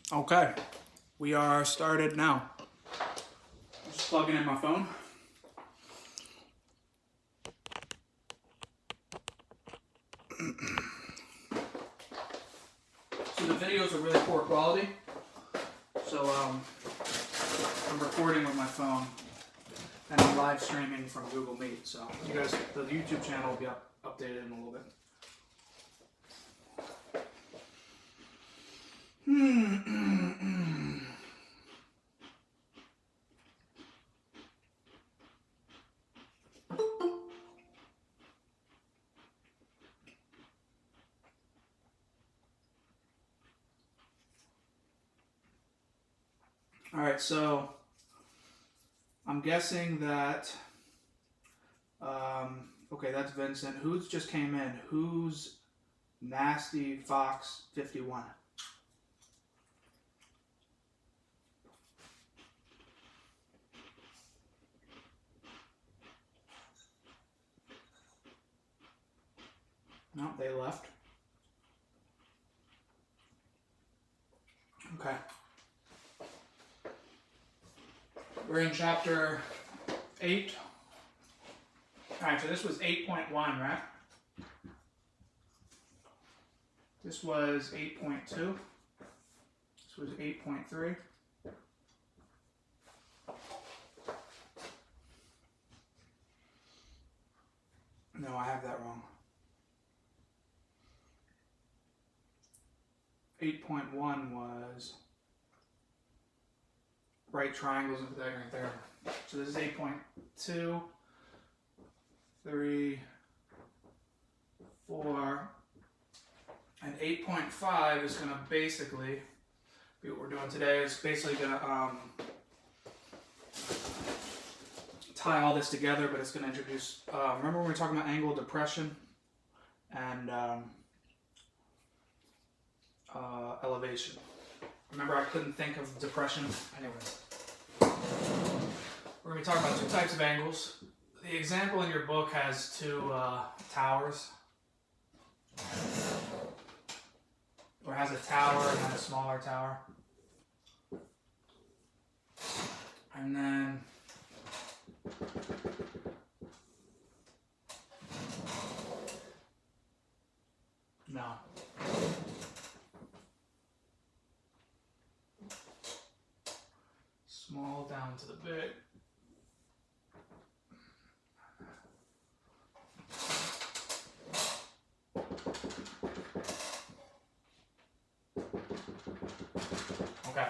Okay, we are started now. Just plugging in my phone. So the videos are really poor quality. So I'm recording with my phone and I'm live streaming from Google Meet. So you guys, the YouTube channel will be updated in a little bit. All right, so I'm guessing that, okay, that's Vincent. Who's just came in? Who's Nasty Fox 51? No, they left. Okay. We're in chapter 8. Alright, so this was 8.1, right? This was 8.2. This was 8.3. No, I have that wrong. 8.1 was right triangles and Pythagorean theorem. So this is 8.2, 3, 4, and 8.5 is going to basically be what we're doing today. It's basically going to tie all this together, but it's going to introduce, remember when we were talking about angle of depression and elevation? Remember I couldn't think of depression? Anyway, we're going to be talking about two types of angles. The example in your book has two towers, or has a tower and then a smaller tower. And then no. Small down to the big. Okay.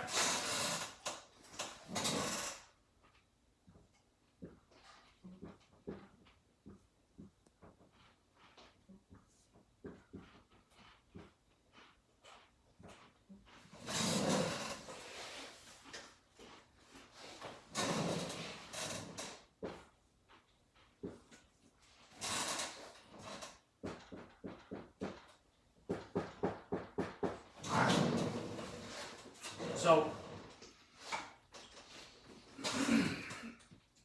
So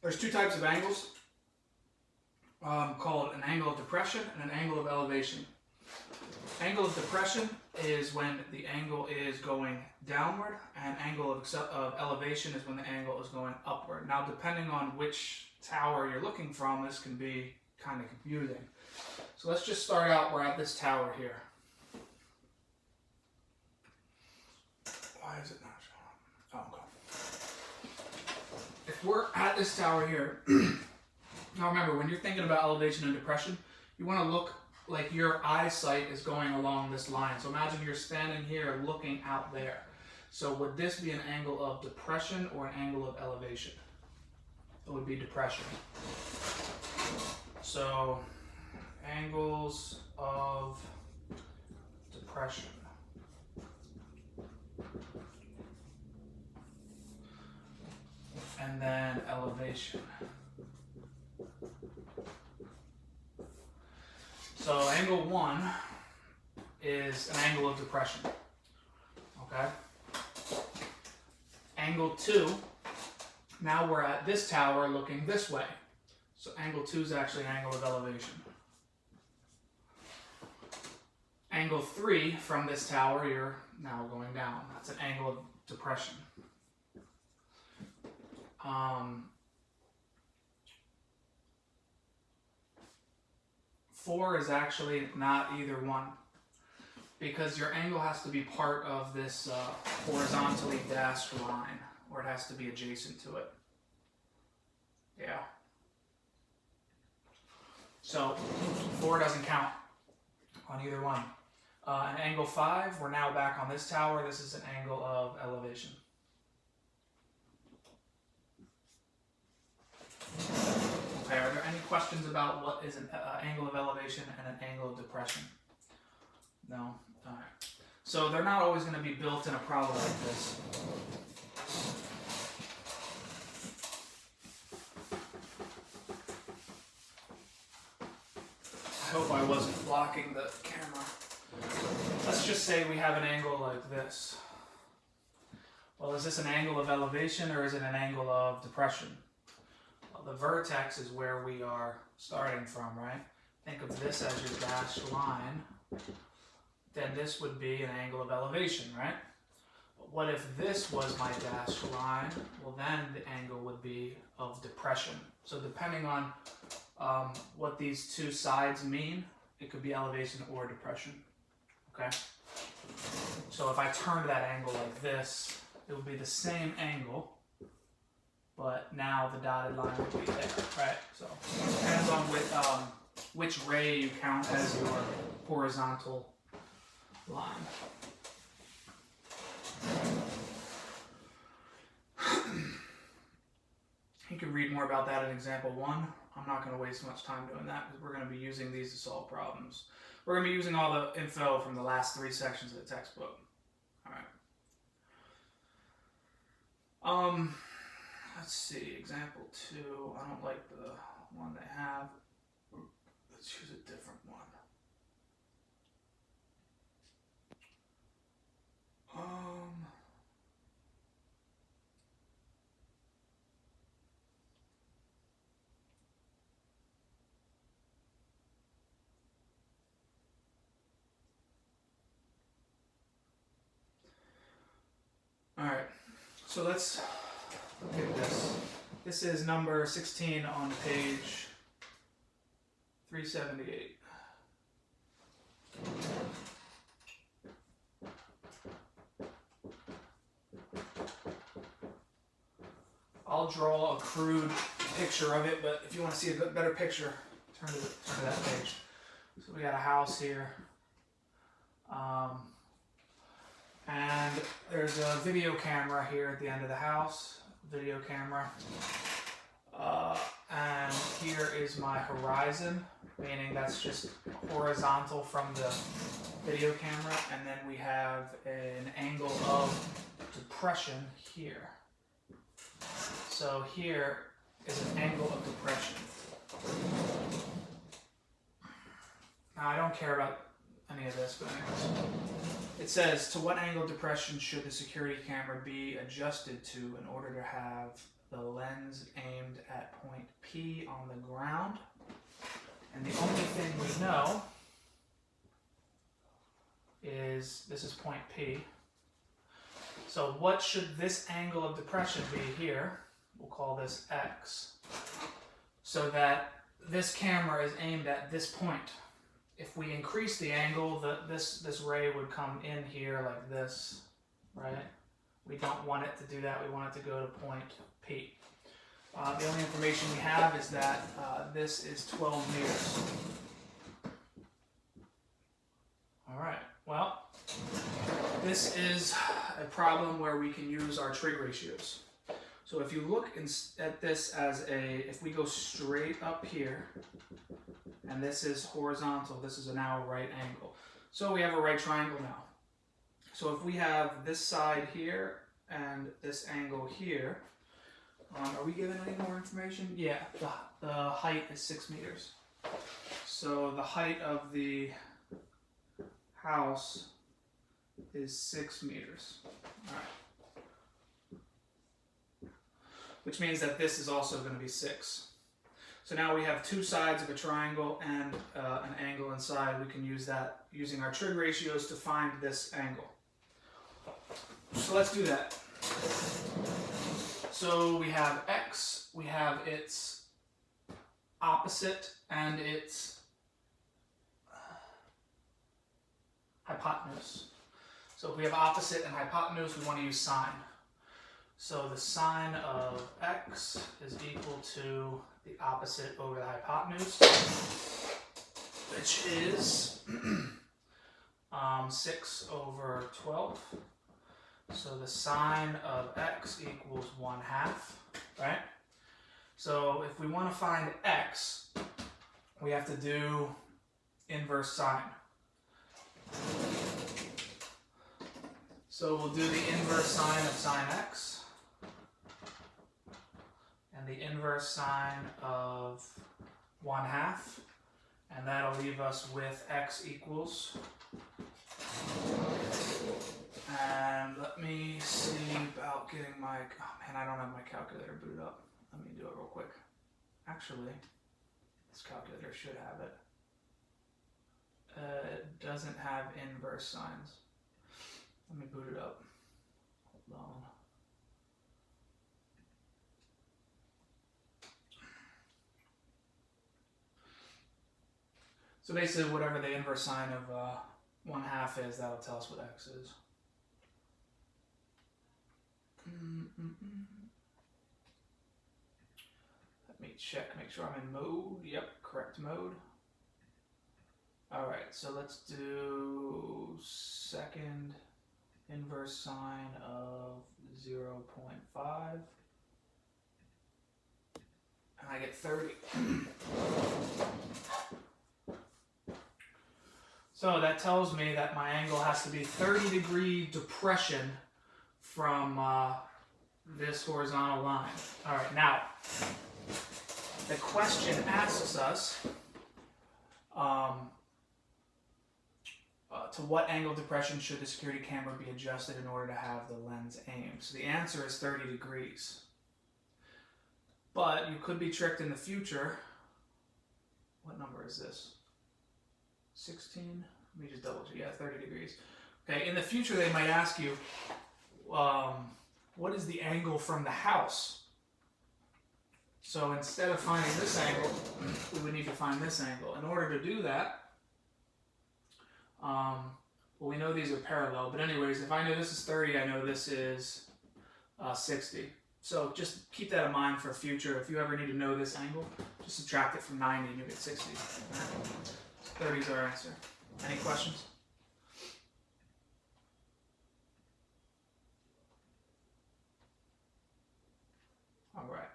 there's two types of angles called an angle of depression and an angle of elevation. Angle of depression is when the angle is going downward, and angle of elevation is when the angle is going upward. Now, depending on which tower you're looking from, this can be kind of confusing. So let's just start out, we're at this tower here. Why is it not showing up? Oh, okay. If we're at this tower here, now remember, when you're thinking about elevation and depression, you want to look like your eyesight is going along this line. So imagine you're standing here looking out there. So would this be an angle of depression or an angle of elevation? It would be depression. So angles of depression. And then elevation. So angle 1 is an angle of depression. Okay? Angle 2, now we're at this tower looking this way. So angle 2 is actually an angle of elevation. Angle 3 from this tower, you're now going down. That's an angle of depression. 4 is actually not either one, because your angle has to be part of this horizontally dashed line, or it has to be adjacent to it. Yeah. So 4 doesn't count on either one. An angle 5, we're now back on this tower. This is an angle of elevation. Okay, are there any questions about what is an angle of elevation and an angle of depression? No? All right. So they're not always going to be built in a problem like this. I hope I wasn't blocking the camera. Let's just say we have an angle like this. Well, is this an angle of elevation or is it an angle of depression? Well, the vertex is where we are starting from, right? Think of this as your dashed line. Then this would be an angle of elevation, right? But what if this was my dashed line? Well, then the angle would be of depression. So depending on what these two sides mean, it could be elevation or depression. Okay? So if I turned that angle like this, it would be the same angle, but now the dotted line would be there, right? So it depends on which ray you count as your horizontal line. You can read more about that in example 1. I'm not going to waste much time doing that because we're going to be using these to solve problems. We're going to be using all the info from the last 3 sections of the textbook. All right. Let's see, example 2. I don't like the one they have. Let's choose a different one. All right, so let's look at this. This is number 16 on page 378. I'll draw a crude picture of it, but if you want to see a better picture, turn to that page. So we got a house here. And there's a video camera here at the end of the house, video camera. And here is my horizon, meaning that's just horizontal from the video camera. And then we have an angle of depression here. So here is an angle of depression. Now I don't care about any of this, but anyways. It says, to what angle of depression should the security camera be adjusted to in order to have the lens aimed at point P on the ground? And the only thing we know is this is point P. So what should this angle of depression be here? We'll call this X. So that this camera is aimed at this point. If we increase the angle, this ray would come in here like this, right? We don't want it to do that. We want it to go to point P. The only information we have is that this is 12 meters. All right, well, this is a problem where we can use our trig ratios. So if you look at this as if we go straight up here, and this is horizontal, this is now a right angle. So we have a right triangle now. So if we have this side here and this angle here, are we given any more information? Yeah, the height is 6 meters. So the height of the house is 6 meters. All right. Which means that this is also going to be 6. So now we have two sides of a triangle and an angle inside. We can use that using our trig ratios to find this angle. So let's do that. So we have x, we have its opposite and its hypotenuse. So if we have opposite and hypotenuse, we want to use sine. So the sine of x is equal to the opposite over the hypotenuse, which is 6 over 12. So the sine of x equals 1/2, right? So if we want to find x, we have to do inverse sine. So we'll do the inverse sine of sine x and the inverse sine of 1/2, and that'll leave us with x equals. And let me see about getting my, oh man, I don't have my calculator booted up. Let me do it real quick. Actually, this calculator should have it. It doesn't have inverse sines. Let me boot it up. Hold on. So basically, whatever the inverse sine of 1/2 is, that'll tell us what x is. Let me check, make sure I'm in mode. Yep, correct mode. Alright, so let's do second inverse sine of 0.5. And I get 30. So that tells me that my angle has to be 30-degree depression from this horizontal line. All right, now, the question asks us to what angle depression should the security camera be adjusted in order to have the lens aimed? So the answer is 30 degrees. But you could be tricked in the future. What number is this? 16? Let me just double check. Yeah, 30 degrees. Okay, in the future they might ask you, what is the angle from the house? So instead of finding this angle, we would need to find this angle. In order to do that, well, we know these are parallel, but anyways, if I know this is 30, I know this is 60. So just keep that in mind for future. If you ever need to know this angle, just subtract it from 90 and you get 60. 30 is our answer. Any questions? All right.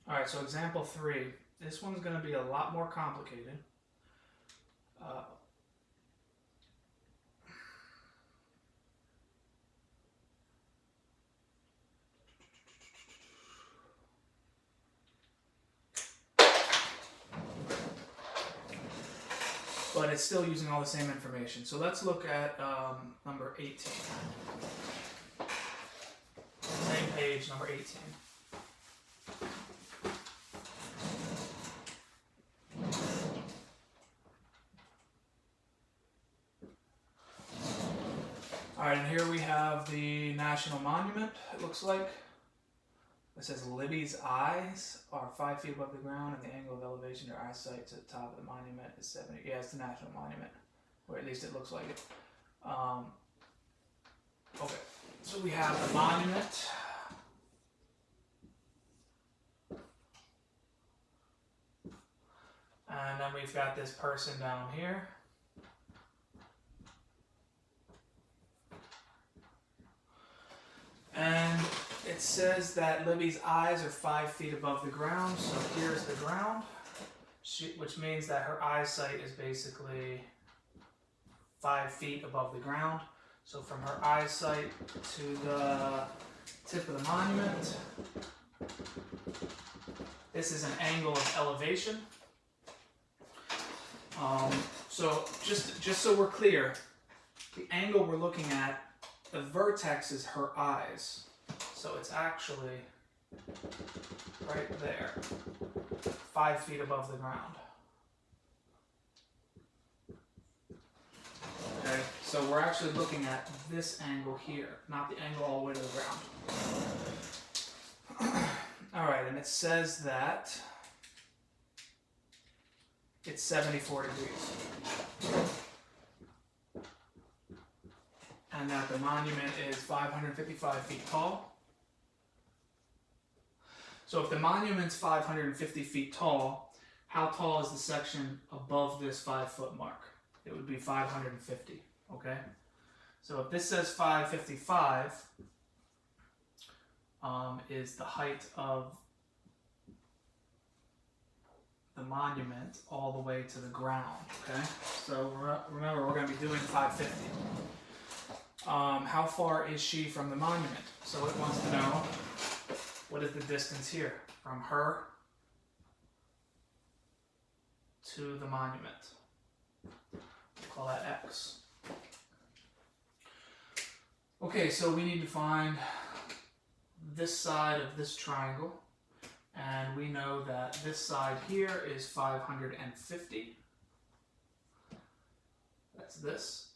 All right, so example 3. This one's going to be a lot more complicated. But it's still using all the same information. So let's look at number 18. Same page, number 18. Alright, and here we have the National Monument, it looks like. It says Libby's eyes are 5 feet above the ground, and the angle of elevation or eyesight to the top of the monument is 70. Yeah, it's the National Monument, or at least it looks like it. Okay, so we have the monument. And then we've got this person down here. And it says that Libby's eyes are 5 feet above the ground, so here's the ground, which means that her eyesight is basically 5 feet above the ground. So from her eyesight to the tip of the monument, this is an angle of elevation. So just so we're clear, the angle we're looking at, the vertex is her eyes. So it's actually right there, 5 feet above the ground. Okay, so we're actually looking at this angle here, not the angle all the way to the ground. All right, and it says that it's 74 degrees. And that the monument is 555 feet tall. So if the monument's 550 feet tall, how tall is the section above this 5 foot mark? It would be 550, okay? So if this says 555 is the height of the monument all the way to the ground, okay? So remember, we're going to be doing 550. How far is she from the monument? So it wants to know, what is the distance here from her to the monument? We'll call that x. Okay, so we need to find this side of this triangle, and we know that this side here is 550. That's this.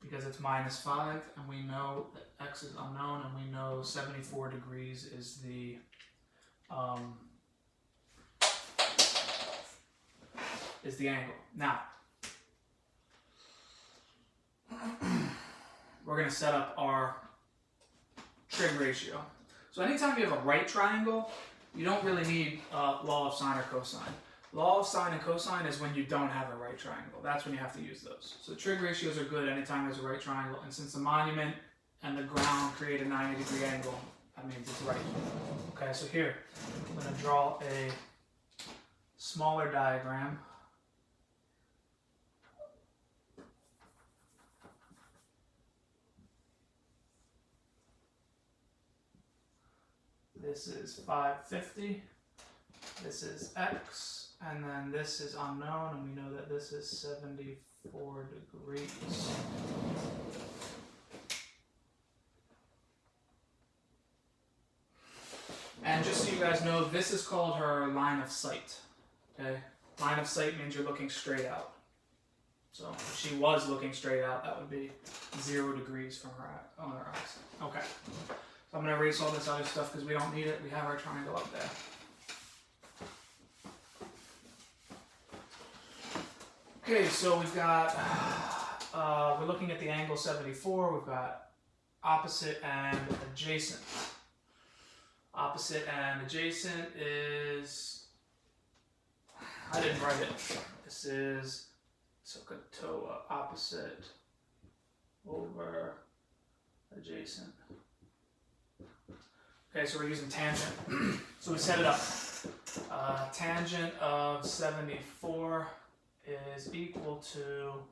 Because it's minus 5, and we know that x is unknown, and we know 74 degrees is the angle. Now, we're going to set up our trig ratio. So anytime you have a right triangle, you don't really need law of sine or cosine. Law of sine and cosine is when you don't have a right triangle. That's when you have to use those. So trig ratios are good anytime there's a right triangle, and since the monument and the ground create a 90-degree angle, that means it's right. Okay, so here, I'm going to draw a smaller diagram. This is 550, this is x, and then this is unknown, and we know that this is 74 degrees. And just so you guys know, this is called her line of sight. Okay, line of sight means you're looking straight out. So if she was looking straight out, that would be 0 degrees from her on her eyes. Okay. So I'm going to erase all this other stuff because we don't need it. We have our triangle up there. Okay, so we've got, we're looking at the angle 74. We've got opposite and adjacent. Opposite and adjacent is, I didn't write it. This is SOHCAHTOA, opposite over adjacent. Okay, so we're using tangent. So we set it up. Tangent of 74 is equal to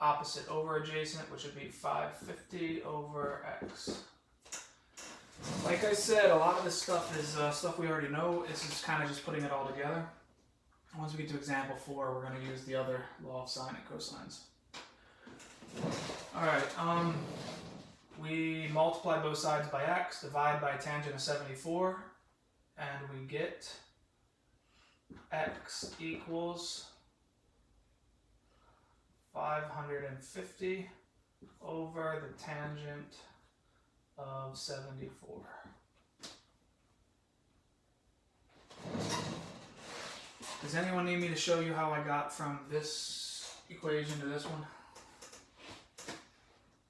opposite over adjacent, which would be 550 over x. Like I said, a lot of this stuff is stuff we already know. This is kind of just putting it all together. Once we get to example 4, we're going to use the other law of sine and cosines. Alright, we multiply both sides by x, divide by tangent of 74, and we get x equals 550 over the tangent of 74. Does anyone need me to show you how I got from this equation to this one?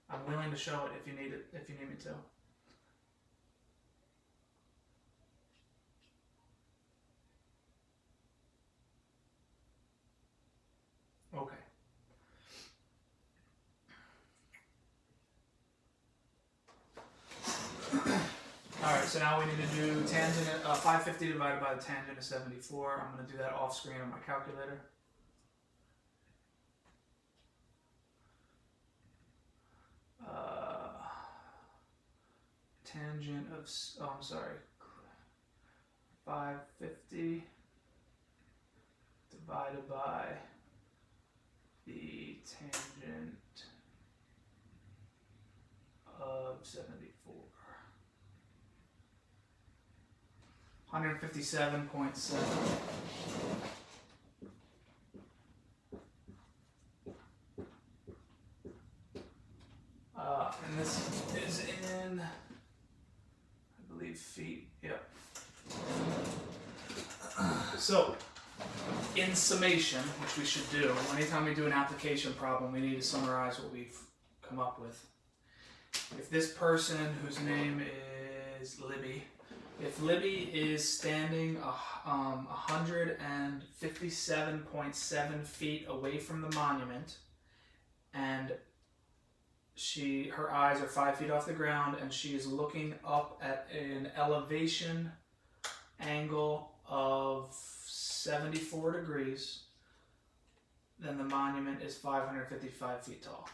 I'm willing to show it if you need it, if you need me to. Okay. Alright, so now we need to do tangent 550 divided by the tangent of 74. I'm going to do that off screen on my calculator. Tangent of, 550 divided by the tangent of 74. 157.7. And this is in, I believe, feet. Yep. So, in summation, which we should do, anytime we do an application problem, we need to summarize what we've come up with. If this person, whose name is Libby, if Libby is standing 157.7 feet away from the monument, and her eyes are 5 feet off the ground, and she is looking up at an elevation angle of 74 degrees, then the monument is 555 feet tall.